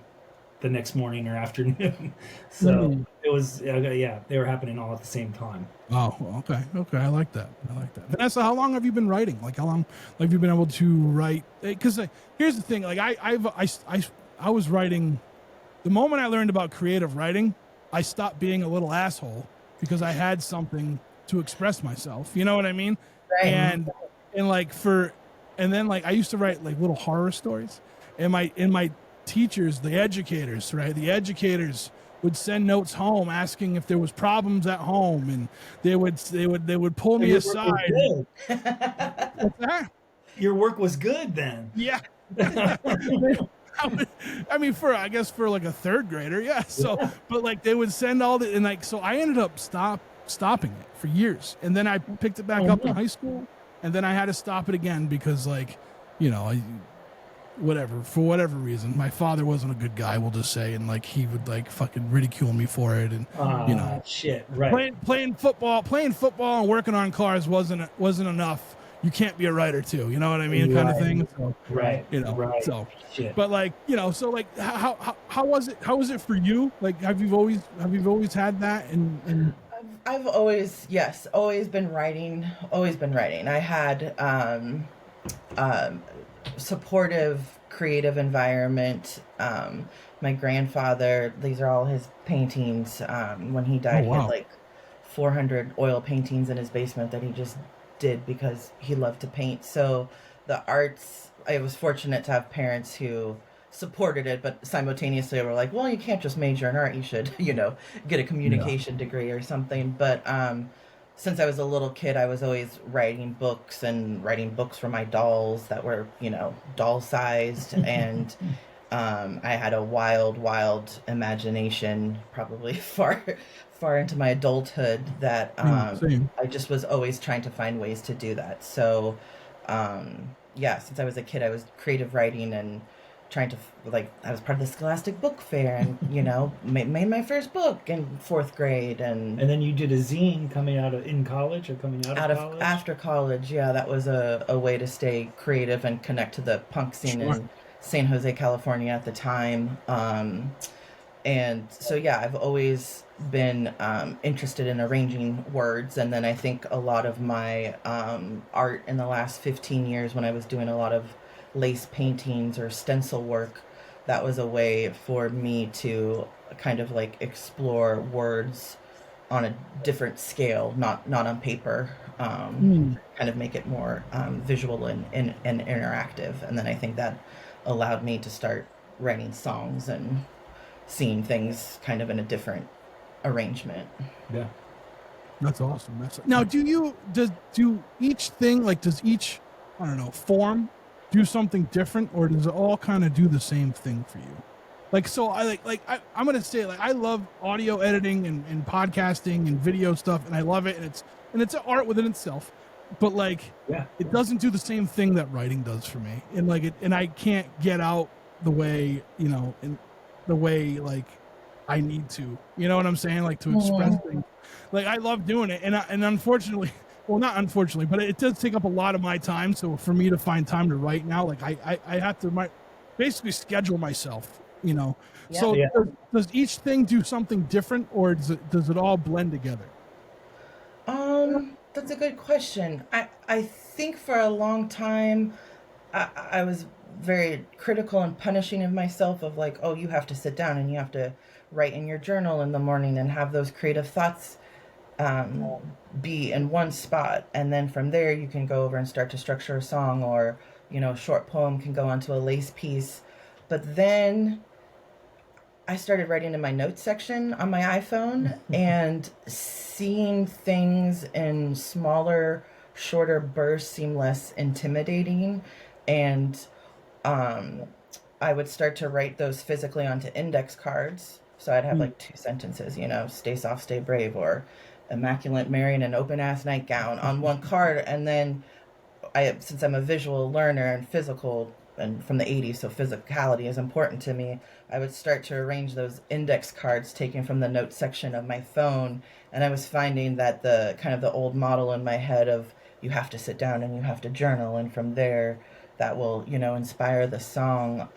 [SPEAKER 2] the next morning or afternoon. So it was yeah, they were happening all at the same time.
[SPEAKER 1] Oh, okay. I like that. Vanessa, how long have you been writing? Like, how long have you been able to write? Because here's the thing. Like, I was writing. The moment I learned about creative writing, I stopped being a little asshole because I had something to express myself. You know what I mean?
[SPEAKER 3] Right.
[SPEAKER 1] And then I used to write like little horror stories, and my teachers, the educators, right? The educators would send notes home asking if there was problems at home, and they would pull me aside. What's that?
[SPEAKER 2] Your work was good then.
[SPEAKER 1] Yeah. I mean, for like a third grader, yeah. So, but like they would send all the, and like, so I ended up stopping it for years, and then I picked it back up in high school, and then I had to stop it again because, like, you know, for whatever reason, my father wasn't a good guy, we'll just say, and like he would like fucking ridicule me for it, and you know,
[SPEAKER 2] shit, right?
[SPEAKER 1] Playing football, and working on cars wasn't enough. You can't be a writer too, you know what I mean, kind of thing. So,
[SPEAKER 2] right.
[SPEAKER 1] You know,
[SPEAKER 2] right.
[SPEAKER 1] So,
[SPEAKER 2] shit.
[SPEAKER 1] But like, you know, so like, how was it? How was it for you? Like, have you always had that? And
[SPEAKER 3] I've always been writing. I had supportive, creative environment. My grandfather, these are all his paintings. When he died, he had like 400 oil paintings in his basement that he just did because he loved to paint. So the arts, I was fortunate to have parents who supported it, but simultaneously were like, well, you can't just major in art, you should, you know, get a communication degree or something. But since I was a little kid, I was always writing books for my dolls that were, you know, doll sized. And I had a wild imagination, probably far into my adulthood, that I just was always trying to find ways to do that. So since I was a kid, I was creative writing and trying to, like, I was part of the Scholastic Book Fair, and you know, made my first book in 4th grade, and
[SPEAKER 2] then you did a zine coming out of college.
[SPEAKER 3] After college. Yeah, that was a way to stay creative and connect to the punk scene in San Jose, California at the time. And so yeah, I've always been interested in arranging words, and then I think a lot of my art in the last 15 years, when I was doing a lot of lace paintings or stencil work, that was a way for me to kind of like explore words on a different scale, not on paper, kind of make it more visual and interactive. And then I think that allowed me to start writing songs and seeing things kind of in a different arrangement.
[SPEAKER 2] Yeah,
[SPEAKER 1] that's awesome. Now, does each, I don't know, form do something different, or does it all kind of do the same thing for you? Like, so I'm gonna say, like, I love audio editing and podcasting and video stuff, and I love it, and it's an art within itself. But like, it doesn't do the same thing that writing does for me, and like and I can't get out the way, you know, in the way like I need to. You know what I'm saying? Like, to express things. Like, I love doing it, and unfortunately. Well, not unfortunately, but it does take up a lot of my time. So for me to find time to write now, like I have to basically schedule myself, you know. Yeah. So does each thing do something different, or does it all blend together?
[SPEAKER 3] That's a good question. I think for a long time, I was very critical and punishing of myself, of like, oh, you have to sit down and you have to write in your journal in the morning and have those creative thoughts be in one spot, and then from there you can go over and start to structure a song, or, you know, a short poem can go onto a lace piece. But then I started writing in my notes section on my iPhone and seeing things in smaller, shorter bursts seem less intimidating, and I would start to write those physically onto index cards. So I'd have like 2 sentences, you know, stay soft, stay brave, or immaculate Mary in an open ass nightgown on one card. And then since I'm a visual learner and physical and from the 80s, so physicality is important to me. I would start to arrange those index cards taken from the notes section of my phone, and I was finding that the kind of the old model in my head of you have to sit down and you have to journal, and from there that will, you know, inspire the song.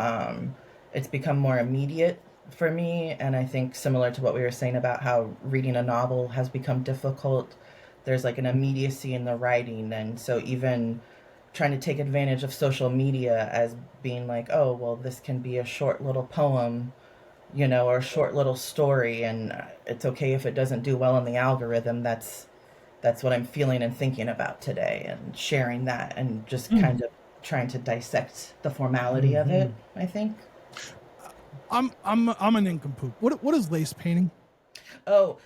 [SPEAKER 3] It's become more immediate for me, and I think similar to what we were saying about how reading a novel has become difficult, there's like an immediacy in the writing, and so even trying to take advantage of social media as being like, oh, well, this can be a short little poem, you know, or a short little story, and it's okay if it doesn't do well in the algorithm. That's what I'm feeling and thinking about today, and sharing that, and just kind of trying to dissect the formality of it, I think.
[SPEAKER 1] I'm an nincompoop. What is lace painting?
[SPEAKER 3] Oh,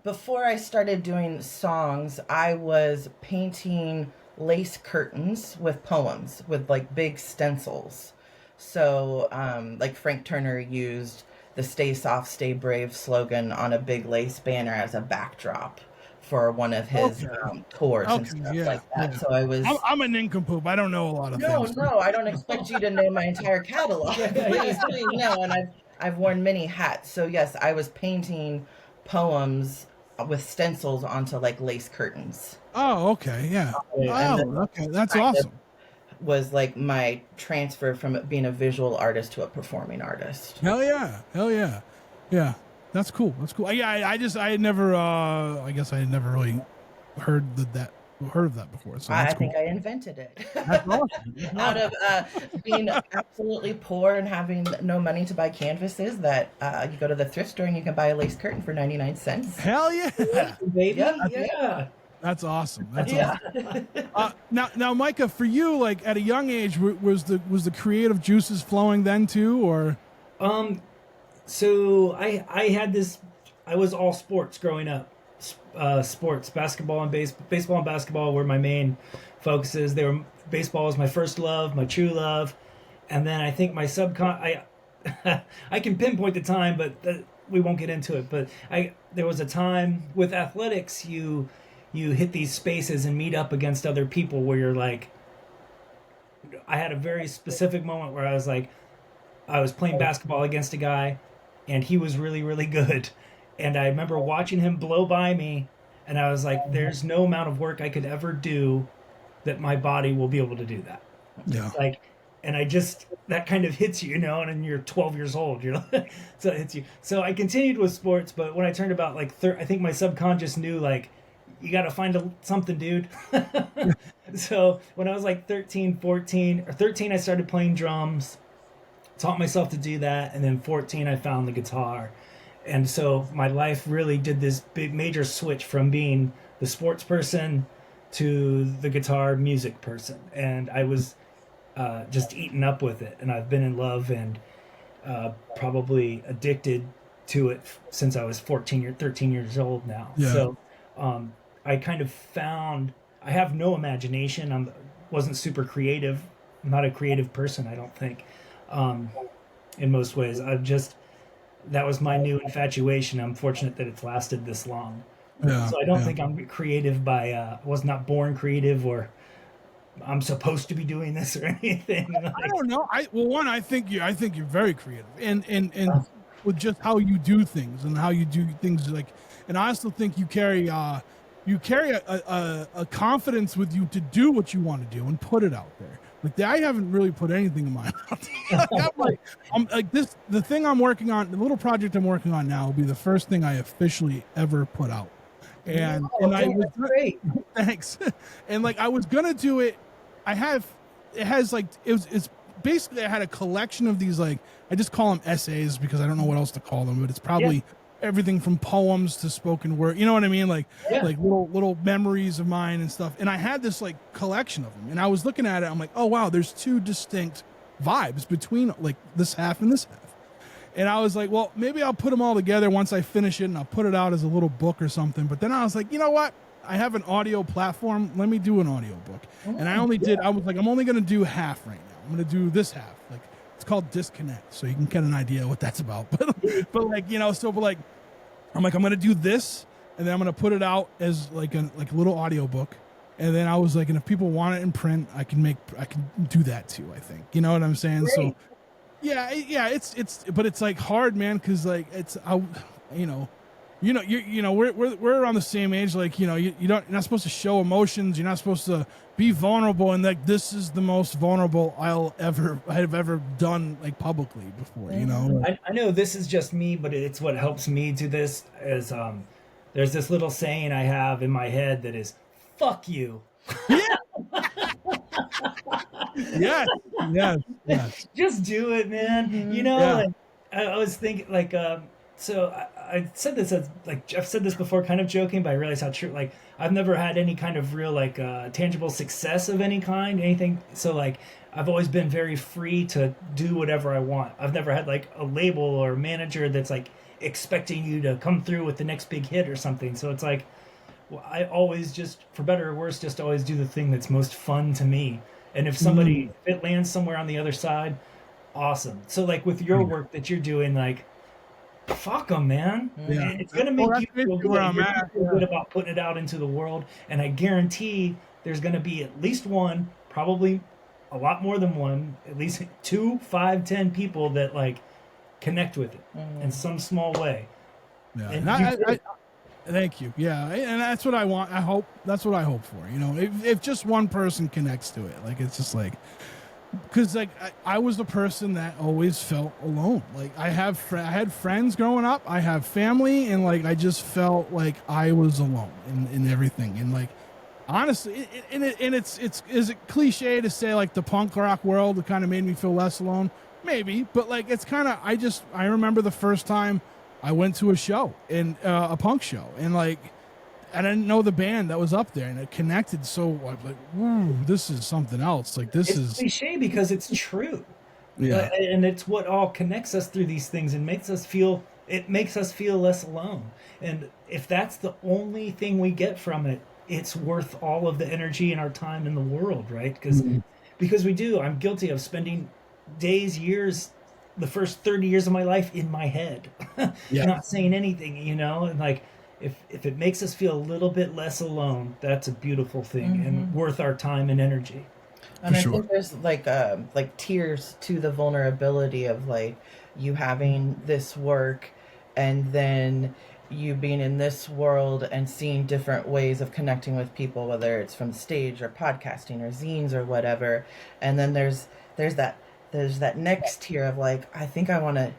[SPEAKER 3] before I started doing songs, I was painting lace curtains with poems, with like big stencils. So, like Frank Turner used the "Stay Soft, Stay Brave" slogan on a big lace banner as a backdrop for one of his tours and stuff like that. Yeah. So
[SPEAKER 1] I'm a nincompoop. I don't know a lot of things.
[SPEAKER 3] No, I don't expect you to know my entire catalog. Please no, and I've worn many hats. So yes, I was painting poems with stencils onto like lace curtains.
[SPEAKER 1] Oh, okay, yeah. Okay, that's awesome.
[SPEAKER 3] Was like my transfer from being a visual artist to a performing artist.
[SPEAKER 1] Hell yeah, yeah. That's cool. Yeah, I had never. I guess I had never really heard of that before. So
[SPEAKER 3] I think I invented it.
[SPEAKER 1] That's awesome.
[SPEAKER 3] Out of being absolutely poor and having no money to buy canvases, that you go to the thrift store and you can buy a lace curtain for 99 cents.
[SPEAKER 1] Hell yeah,
[SPEAKER 2] baby! Yeah.
[SPEAKER 1] That's awesome. Awesome. Now, Micah, for you, like at a young age, was the creative juices flowing then too, or?
[SPEAKER 2] So I had this. I was all sports growing up. Sports, basketball and baseball and basketball were my main focuses. Baseball was my first love, my true love, and then I think my I can pinpoint the time, but we won't get into it. But there was a time with athletics, you hit these spaces and meet up against other people where you're like. I had a very specific moment where I was like, I was playing basketball against a guy, and he was really, really good. And I remember watching him blow by me, and I was like, there's no amount of work I could ever do that my body will be able to do that.
[SPEAKER 1] Yeah.
[SPEAKER 2] Like, and that kind of hits you, you know, and you're 12 years old, you know, so it hits you. So I continued with sports, but when I turned about like, I think my subconscious knew like, you got to find something, dude. So when I was like 13, I started playing drums, taught myself to do that. And then 14, I found the guitar. And so my life really did this big major switch from being the sports person to the guitar music person. And I was just eaten up with it. And I've been in love and probably addicted to it since I was 13 years old now.
[SPEAKER 1] Yeah.
[SPEAKER 2] So I kind of found, I have no imagination. Wasn't super creative. I'm not a creative person, I don't think, in most ways. That was my new infatuation. I'm fortunate that it's lasted this long.
[SPEAKER 1] Yeah,
[SPEAKER 2] so I don't think I'm creative I was not born creative, or I'm supposed to be doing this or anything. Like,
[SPEAKER 1] I don't know. I think you're very creative, and with just how you do things and how you do things, like, and I also think you carry a confidence with you to do what you want to do and put it out there. Like, I haven't really put anything in my mouth. I'm like this. The thing I'm working on, the little project I'm working on now, will be the first thing I officially ever put out. And I was
[SPEAKER 3] great.
[SPEAKER 1] Thanks. And like I was gonna do it. It's basically, I had a collection of these, like, I just call them essays because I don't know what else to call them, but it's probably everything from poems to spoken word, you know what I mean? Like little memories of mine and stuff. And I had this like collection of them, and I was looking at it. I'm like, oh wow, there's two distinct vibes between like this half and this half. And I was like, well, maybe I'll put them all together once I finish it, and I'll put it out as a little book or something. But then I was like, you know what? I have an audio platform. Let me do an audio book. And I was like, I'm only going to do half right now. I'm going to do this half. Like, it's called Disconnect, so you can get an idea what that's about. But like, you know, I'm like, I'm going to do this, and then I'm going to put it out as like a little audio book. And then I was like, and if people want it in print, I can do that too, I think. You know what I'm saying? Great. So yeah, but it's like hard, man. Cause like we're around the same age. Like, you're not supposed to show emotions. You're not supposed to be vulnerable. And like, this is the most vulnerable I have ever done, like, publicly before,
[SPEAKER 2] I know this is just me, but it's what helps me do this is, there's this little saying I have in my head that is, fuck you.
[SPEAKER 1] Yeah. yes.
[SPEAKER 2] Just do it, man.
[SPEAKER 1] Yeah.
[SPEAKER 2] Like, I was thinking, like, so I said this as, like, I've said this before, kind of joking, but I realize how true. Like, I've never had any kind of real, like, tangible success of any kind, anything. So, like, I've always been very free to do whatever I want. I've never had, like, a label or a manager that's, like, expecting you to come through with the next big hit or something. So it's like, well, I always just, for better or worse, just always do the thing that's most fun to me. And if somebody, if it lands somewhere on the other side, awesome. So, like, with your work that you're doing, like, fuck them, man.
[SPEAKER 1] Yeah.
[SPEAKER 2] It's gonna make you feel good. You're feel good about putting it out into the world, and I guarantee there's gonna be at least one, probably a lot more than one, at least 2, 5, 10 people that, like, connect with it in some small way.
[SPEAKER 1] Yeah, and thank you. Yeah, and that's what I want. That's what I hope for. If just one person connects to it, like, it's just like. Because, like, I was the person that always felt alone. Like, I had friends growing up, I have family, and, like, I just felt like I was alone in everything. And, like, honestly, is it cliche to say, like, the punk rock world kind of made me feel less alone? Maybe, but, like, it's kind of, I remember the first time I went to a show, a punk show, and, like, I didn't know the band that was up there, and it connected. So I'm like, "Ooh, this is something else." Like, it's
[SPEAKER 2] cliche because it's true.
[SPEAKER 1] Yeah,
[SPEAKER 2] and it's what all connects us through these things and makes us feel less alone. And if that's the only thing we get from it, it's worth all of the energy and our time in the world, right? Because we do. I'm guilty of spending days, years, the first 30 years of my life in my head, not saying anything, and, like, if it makes us feel a little bit less alone, that's a beautiful thing and worth our time and energy.
[SPEAKER 3] And I think there's like tiers to the vulnerability of, like, you having this work and then you being in this world and seeing different ways of connecting with people, whether it's from stage or podcasting or zines or whatever. And then there's that next tier of, like, I think I want to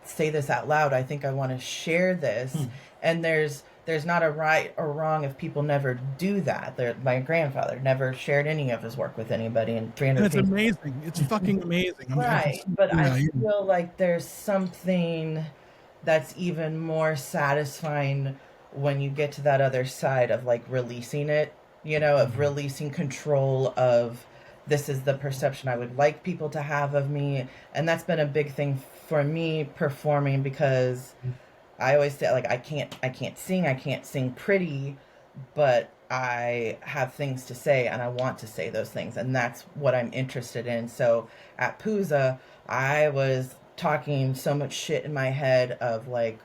[SPEAKER 3] say this out loud. I think I want to share this. And there's not a right or wrong if people never do that. My grandfather never shared any of his work with anybody in 300
[SPEAKER 1] It's amazing. It's fucking amazing.
[SPEAKER 3] Right. But I feel like there's something that's even more satisfying when you get to that other side of, like, releasing it, of releasing control of, this is the perception I would like people to have of me. And that's been a big thing for me performing, because I always say, like, I can't sing pretty, but I have things to say and I want to say those things, and that's what I'm interested in. So at Pooza, I was talking so much shit in my head of, like,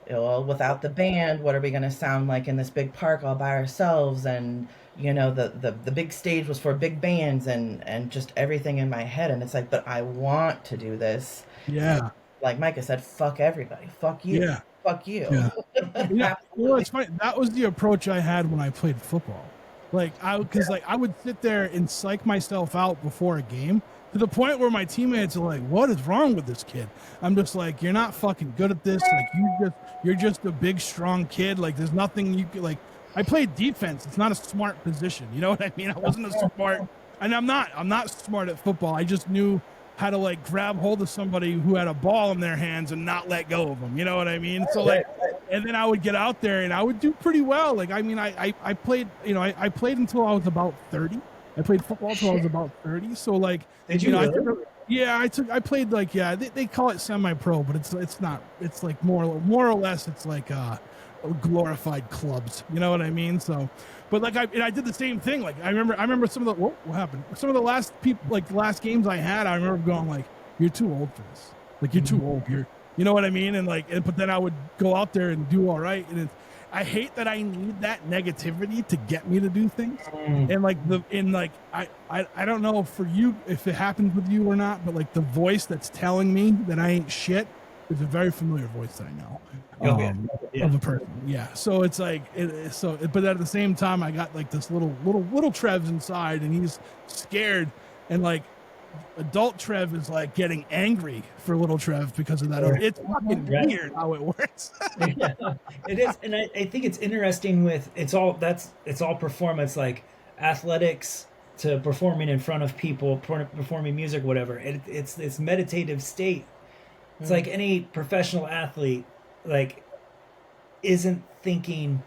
[SPEAKER 3] well, without the band, what are we going to sound like in this big park all by ourselves? And, the big stage was for big bands and just everything in my head. And it's like, but I want to do this.
[SPEAKER 1] Yeah.
[SPEAKER 3] Like Micah said, fuck everybody. Fuck you.
[SPEAKER 1] Yeah.
[SPEAKER 3] Fuck you.
[SPEAKER 1] Yeah. It's funny. That was the approach I had when I played football. Like, I would sit there and psych myself out before a game to the point where my teammates are like, "What is wrong with this kid?" I'm just like, "You're not fucking good at this. Like, you're just a big, strong kid. Like, there's nothing you could, like." I played defense. It's not a smart position. You know what I mean? I wasn't a smart, and I'm not smart at football. I just knew how to, like, grab hold of somebody who had a ball in their hands and not let go of them. You know what I mean? So, like, and then I would get out there and I would do pretty well. Like, I mean, I played, I played until I was about 30. I played football until I was about 30. So, like,
[SPEAKER 2] did you really?
[SPEAKER 1] I played, like, they call it semi-pro, but it's not. It's like more or less, it's like glorified clubs. You know what I mean? So, but, like, I did the same thing. Like, I remember some of the, what happened? Some of the last last games I had, I remember going, like, "You're too old for this. Like, you're too old. You know what I mean?" And, like, but then I would go out there and do all right. I hate that I need that negativity to get me to do things. And like I don't know for you if it happens with you or not, but like the voice that's telling me that I ain't shit is a very familiar voice that I know. Of a person. Yeah. So it's like but at the same time I got like this little Trev's inside, and he's scared, and like adult Trev is like getting angry for little Trev because of that. It's fucking weird how it works.
[SPEAKER 2] Yeah, it is. And I think it's interesting with it's all performance, like athletics to performing in front of people, performing music, whatever. It's meditative state. It's like any professional athlete, like, isn't thinking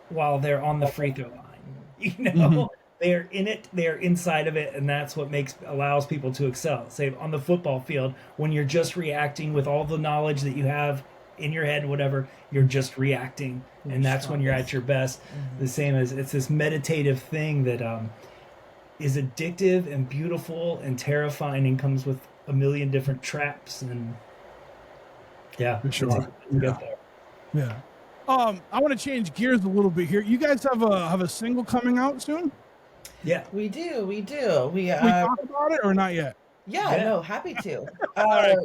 [SPEAKER 2] while they're on the free throw line. They're in it, they're inside of it, and that's what allows people to excel. Say on the football field, when you're just reacting with all the knowledge that you have in your head, whatever, you're just reacting, and that's when you're at your best. The same as it's this meditative thing that is addictive and beautiful and terrifying, and comes with a million different traps. And
[SPEAKER 1] I want to change gears a little bit here. You guys have a single coming out soon?
[SPEAKER 3] Yeah, we do. We
[SPEAKER 1] talk about it or not yet?
[SPEAKER 3] Yeah, no, happy to.
[SPEAKER 1] Right.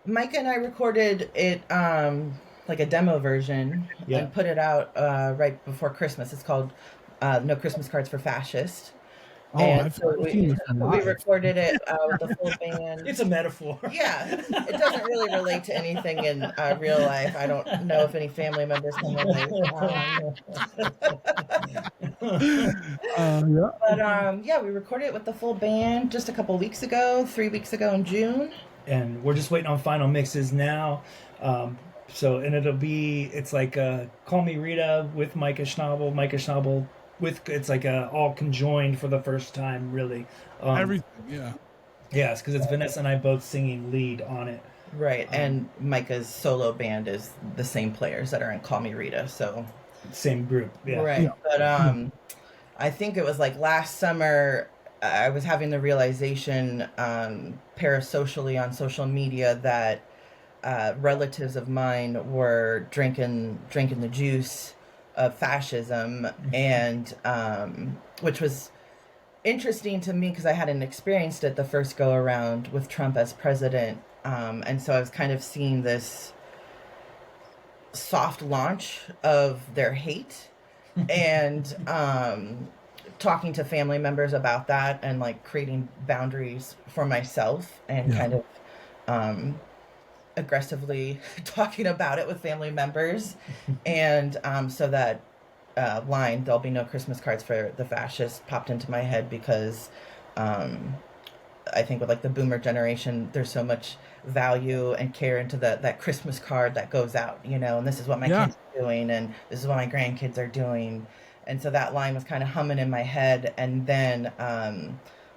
[SPEAKER 3] Micah and I recorded it like a demo version and put it out right before Christmas. It's called No Christmas Cards for Fascists. And so we recorded it with the full band.
[SPEAKER 2] It's a metaphor.
[SPEAKER 3] Yeah, it doesn't really relate to anything in real life. I don't know if any family members can relate. But we recorded it with the full band just a couple weeks ago, 3 weeks ago in June.
[SPEAKER 2] And we're just waiting on final mixes now. It's like Call Me Rita with Micah Schnabel. It's like all conjoined for the first time, really.
[SPEAKER 1] Everything,
[SPEAKER 2] Yes, because it's Vanessa and I both singing lead on it.
[SPEAKER 3] Right, and Micah's solo band is the same players that are in Call Me Rita, so...
[SPEAKER 2] Same group,
[SPEAKER 3] Right, but I think it was like last summer, I was having the realization parasocially on social media that relatives of mine were drinking the juice of fascism, and which was interesting to me because I hadn't experienced it the first go around with Trump as president, and so I was kind of seeing this soft launch of their hate and talking to family members about that, and like creating boundaries for myself, and kind of aggressively talking about it with family members. And so that line, there'll be no Christmas cards for the fascists, popped into my head because I think with like the boomer generation, there's so much value and care into that Christmas card that goes out, and this is what my kids are doing, and this is what my grandkids are doing. And so that line was kind of humming in my head. And then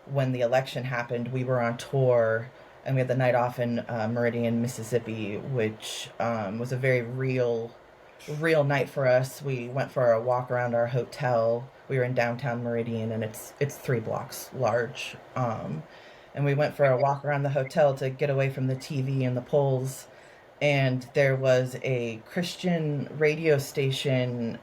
[SPEAKER 3] when the election happened, we were on tour, and we had the night off in Meridian, Mississippi, which was a very real night for us. We went for a walk around our hotel. We were in downtown Meridian, and it's 3 blocks large. And we went for a walk around the hotel to get away from the TV and the polls. And there was a Christian radio station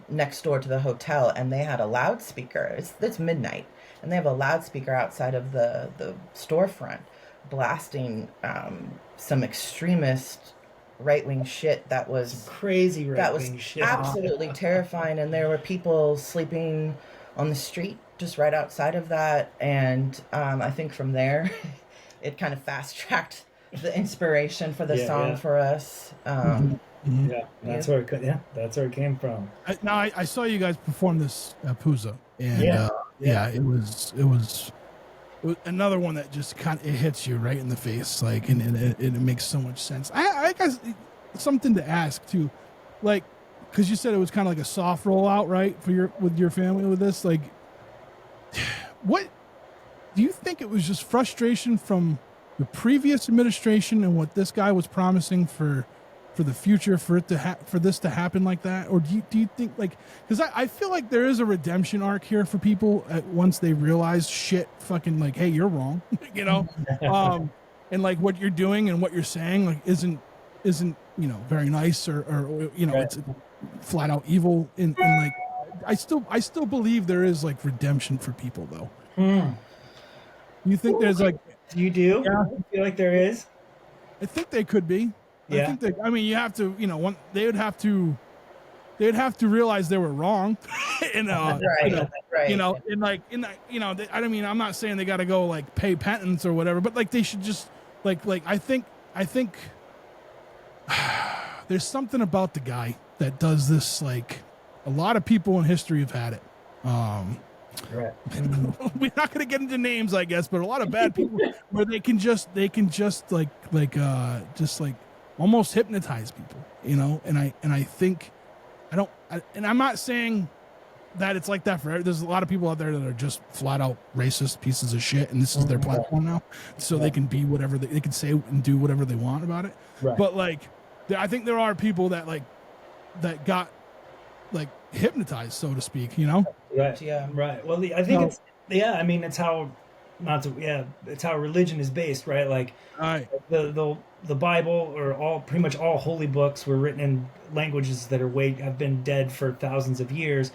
[SPEAKER 3] next door to the hotel, and they had a loudspeaker. It's midnight, and they have a loudspeaker outside of the storefront, blasting some extremist right-wing shit that was
[SPEAKER 2] crazy right-wing shit.
[SPEAKER 3] Absolutely terrifying. And there were people sleeping on the street just right outside of that. And I think from there it kind of fast-tracked the inspiration for the song for us.
[SPEAKER 2] That's where it came from.
[SPEAKER 1] I saw you guys perform this at Puza, and it was another one that just kind of hits you right in the face, like, and it makes so much sense. I guess something to ask too, like, because you said it was kind of like a soft rollout, right, with your family with this. Like, what do you think? It was just frustration from the previous administration and what this guy was promising for the future, for this to happen like that? Or do you think, like, because I feel like there is a redemption arc here for people once they realize shit, fucking, like, hey, you're wrong, and like what you're doing and what you're saying, like, isn't very nice, or
[SPEAKER 2] right.
[SPEAKER 1] flat out evil. In like, I still believe there is like redemption for people though. You think there's like,
[SPEAKER 2] You do?
[SPEAKER 1] Yeah.
[SPEAKER 2] I feel like there is.
[SPEAKER 1] I think they could be.
[SPEAKER 2] Yeah.
[SPEAKER 1] I think they. I mean, you have to. You know, they'd have to realize they were wrong, and
[SPEAKER 3] Right.
[SPEAKER 1] you know, and like in that, you know, I mean, I'm not saying they got to go like pay penance or whatever, but like they should just like I think there's something about the guy that does this. Like a lot of people in history have had it.
[SPEAKER 2] Right.
[SPEAKER 1] We're not going to get into names, I guess, but a lot of bad people where they can just almost hypnotize people, you know. And I think and I'm not saying that it's like that for. There's a lot of people out there that are just flat out racist pieces of shit, and this is their platform now, so they can be whatever they can say and do whatever they want about it.
[SPEAKER 2] Right.
[SPEAKER 1] But like, I think there are people that got like hypnotized, so to speak, you know.
[SPEAKER 2] Right.
[SPEAKER 3] Yeah.
[SPEAKER 2] Right. Well, I think I mean, it's how it's how religion is based, right? Like, the Bible or pretty much all holy books were written in languages that have been dead for thousands of years.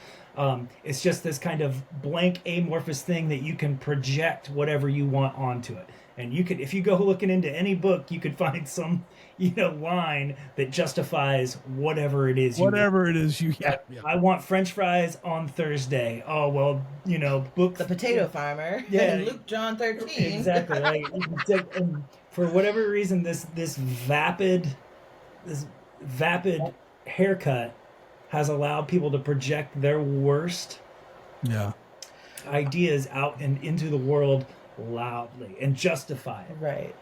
[SPEAKER 2] It's just this kind of blank amorphous thing that you can project whatever you want onto it. And you could, if you go looking into any book, you could find some, line that justifies whatever it is.
[SPEAKER 1] Yeah.
[SPEAKER 2] I want French fries on Thursday. Oh well, book
[SPEAKER 3] The Potato Farmer.
[SPEAKER 2] Yeah.
[SPEAKER 3] Luke John 13.
[SPEAKER 2] Exactly. Like, and for whatever reason, this vapid haircut has allowed people to project their worst ideas out and into the world loudly and justify it.
[SPEAKER 3] Right.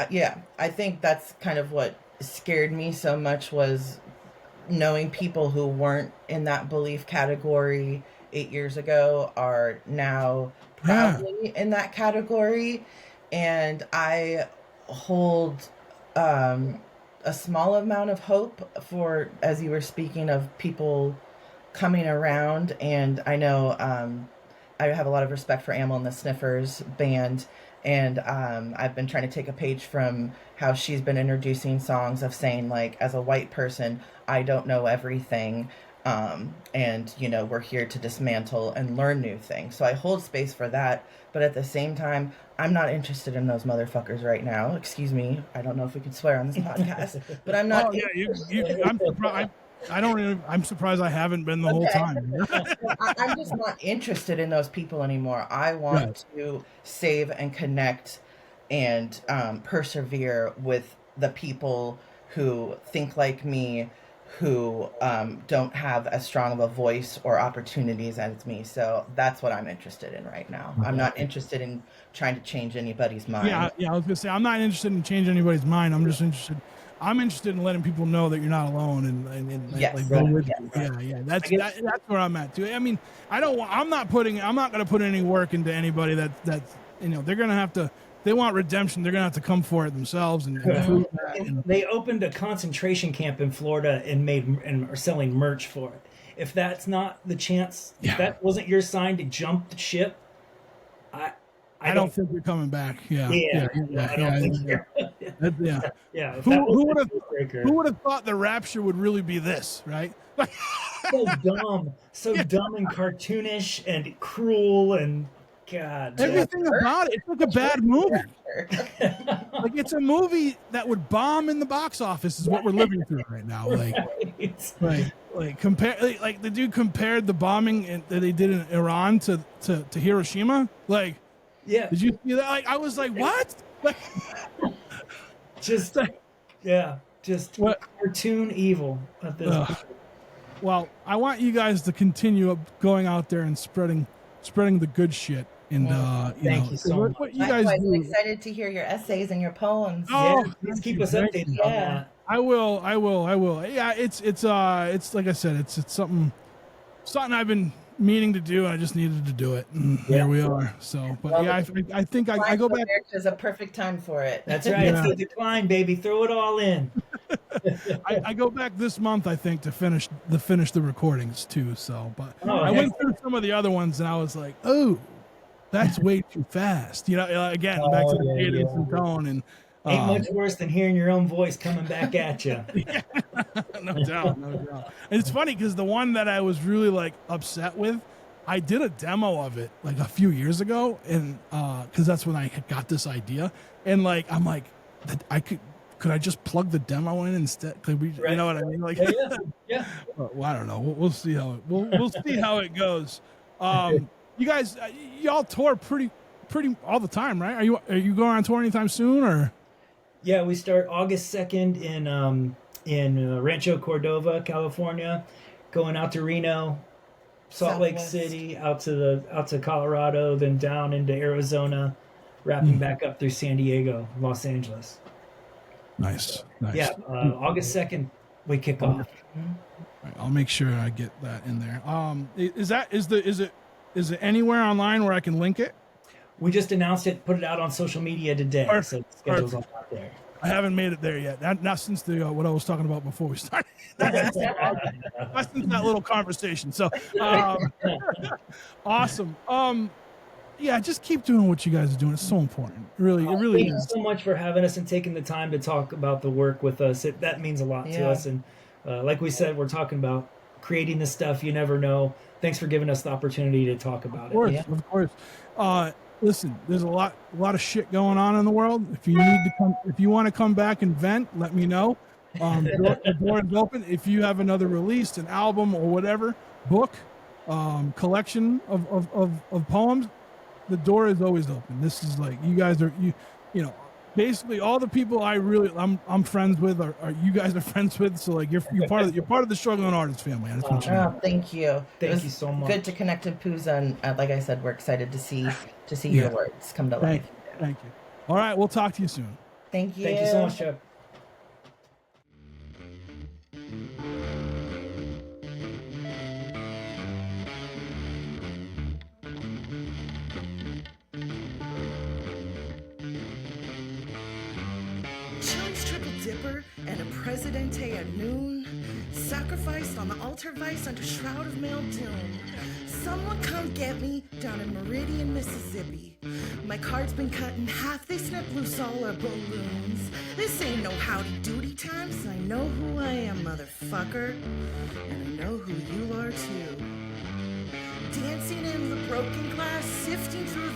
[SPEAKER 3] Yeah, I think that's kind of what scared me so much, was knowing people who weren't in that belief category 8 years ago are now proudly in that category. And I hold a small amount of hope for, as you were speaking of people coming around. And I know I have a lot of respect for Amel and the Sniffers band. And I've been trying to take a page from how she's been introducing songs of saying, like, as a white person, I don't know everything. And, we're here to dismantle and learn new things. So I hold space for that. But at the same time, I'm not interested in those motherfuckers right now. Excuse me. I don't know if we can swear on this podcast, but I'm not.
[SPEAKER 1] Oh, yeah, I'm surprised. I'm surprised I haven't been the whole time.
[SPEAKER 3] I'm just not interested in those people anymore. I want to save and connect and persevere with the people who think like me, who don't have as strong of a voice or opportunities as me. So that's what I'm interested in right now. I'm not interested in trying to change anybody's mind.
[SPEAKER 1] Yeah, I was gonna say I'm not interested in changing anybody's mind. I'm just interested. I'm interested in letting people know that you're not alone, and
[SPEAKER 3] yes,
[SPEAKER 1] like go with you. Yeah. That's where I'm at too. I mean, I'm not going to put any work into anybody that's they're gonna have to. They want redemption. They're gonna have to come for it themselves and prove that.
[SPEAKER 2] They opened a concentration camp in Florida and are selling merch for it. If that's not the chance, if that wasn't your sign to jump the ship, I
[SPEAKER 1] don't think you're coming back. Yeah. Who would have thought the rapture would really be this, right?
[SPEAKER 2] So dumb and cartoonish and cruel and God.
[SPEAKER 1] Everything about it. It's like a bad movie. Like it's a movie that would bomb in the box office. Is what we're living through right now. Like the dude compared the bombing that they did in Iran to Hiroshima. Like.
[SPEAKER 2] Yeah.
[SPEAKER 1] Did you see that? Like, I was like, what? Like,
[SPEAKER 2] just cartoon evil at this point.
[SPEAKER 1] Well, I want you guys to continue going out there and spreading the good shit. And
[SPEAKER 2] thank you so much.
[SPEAKER 3] What you guys do. I'm excited to hear your essays and your poems.
[SPEAKER 2] Oh, please keep us updated on that.
[SPEAKER 1] I will. Yeah, it's like I said, it's something I've been meaning to do, and I just needed to do it, and here we are. So, but I think I go back.
[SPEAKER 3] There's a perfect time for it.
[SPEAKER 2] That's right. It's the decline, baby. Throw it all in.
[SPEAKER 1] I go back this month, I think, to finish the recordings too. So, but I went through some of the other ones, and I was like, oh, that's way too fast. Again, back to the cadence and tone, and
[SPEAKER 2] Ain't much worse than hearing your own voice coming back at you.
[SPEAKER 1] Yeah, no doubt, no doubt. And it's funny because the one that I was really like upset with, I did a demo of it like a few years ago, and because that's when I had got this idea, and like I'm like, could I just plug the demo in instead? Could we, right. You know what I mean? Like,
[SPEAKER 2] yeah.
[SPEAKER 1] Well, I don't know. We'll see how we'll see how it goes. You guys, y'all tour pretty all the time, right? Are you going on tour anytime soon, or?
[SPEAKER 2] Yeah, we start August 2nd in Rancho Cordova, California, going out to Reno, Salt Lake City, out to Colorado, then down into Arizona, wrapping back up through San Diego, Los Angeles.
[SPEAKER 1] Nice.
[SPEAKER 2] Yeah, August 2nd we kick off.
[SPEAKER 1] Right, I'll make sure I get that in there. Is it anywhere online where I can link it?
[SPEAKER 2] We just announced it, put it out on social media today, so the schedule's all out there.
[SPEAKER 1] I haven't made it there yet. Not since the what I was talking about before we started. Not since that little conversation. So, awesome. Yeah, just keep doing what you guys are doing. It's so important. It really
[SPEAKER 2] Thank
[SPEAKER 1] is.
[SPEAKER 2] you so much for having us and taking the time to talk about the work with us. That means a lot to us. And like we said, we're talking about creating this stuff. You never know. Thanks for giving us the opportunity to talk about
[SPEAKER 1] it. Of course. Listen, there's a lot of shit going on in the world. If you want to come back and vent, let me know. The door is open. If you have another release, an album or whatever, book, collection of poems, the door is always open. This is like, you guys are you know basically all the people I'm friends with are you guys are friends with. So like you're part of the struggling artist family. I just want you to know.
[SPEAKER 3] Thank you.
[SPEAKER 2] Thank you so much.
[SPEAKER 3] Good to connect in Pooza, and like I said, we're excited to see your words come to life.
[SPEAKER 1] Thank you. All right, we'll talk to you soon.
[SPEAKER 3] Thank you.
[SPEAKER 2] Thank you so much, Trev.
[SPEAKER 4] And a Presidente at noon, sacrificed on the altar vice under shroud of male doom. Someone come get me down in Meridian, Mississippi. My card's been cut in half, they snip loose all our balloons. This ain't no howdy doody times, I know who I am, motherfucker. And I know who you are too. Dancing in the broken glass, sifting through